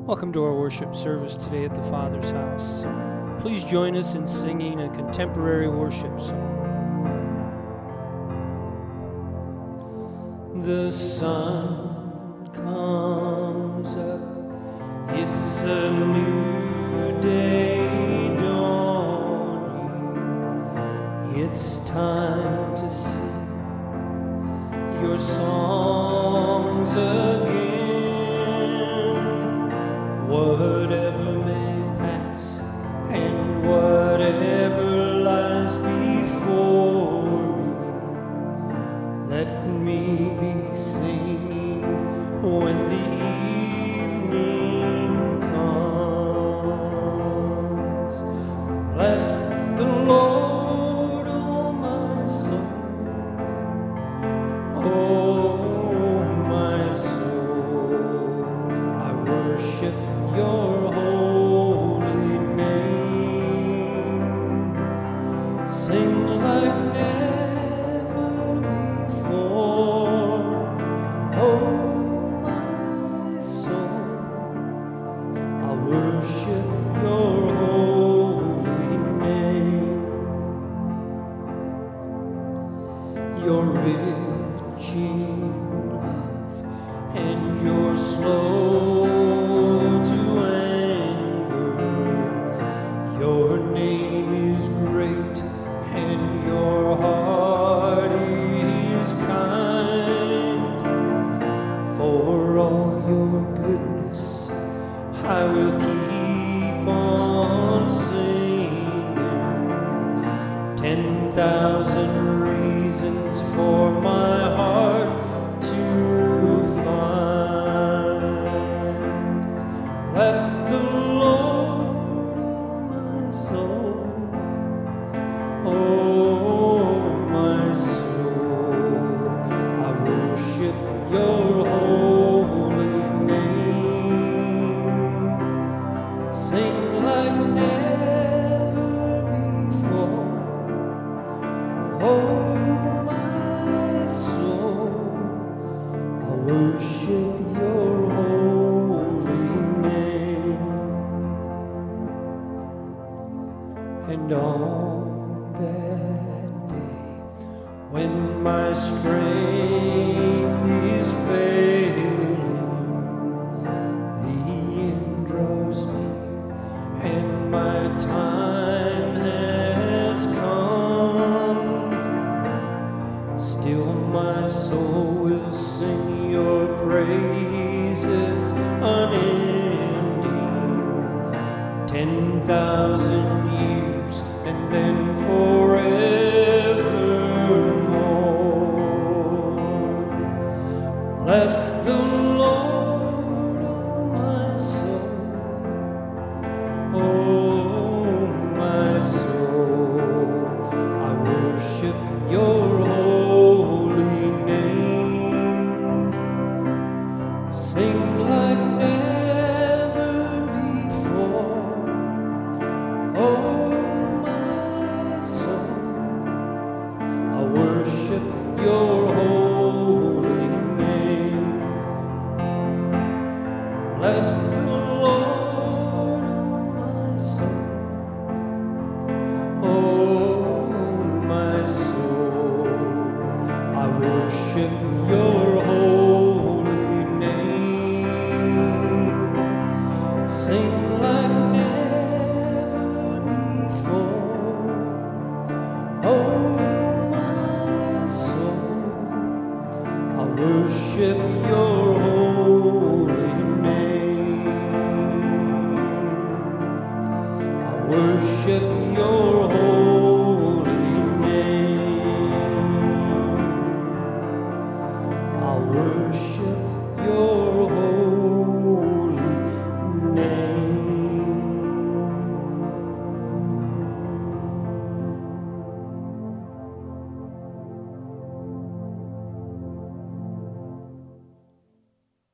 Welcome to our worship service today at the Father's house. Please join us in singing a contemporary worship song. The sun comes up, it's a new day dawning. It's time to sing your songs again. Whatever may pass and whatever lies before me, let me be singing when the evening comes. Bless the Lord, oh my soul, oh my soul, I worship your holy name. Sing like never before, oh my soul, I worship your holy name. You're rich in love and you're slow to anger. Your name is great and your heart is kind. For all your goodness I will keep on singing. 10,000 reasons for my heart to find. Bless the Lord, oh my soul, oh my soul, I worship your holy name. Sing like never before, oh my soul, I worship your holy name. And on that day, when my strength is failing, the end draws near, and my time has come. Still my soul will sing your praises unending. 10,000 years and then forevermore. Bless the Lord, oh my soul, oh my soul, I worship your holy name. Sing like never before, oh my soul, I worship your holy name. Bless the Lord, oh my soul, oh my soul, I worship your holy name. Sing like never before, oh my soul, I worship your holy name. I worship your holy name.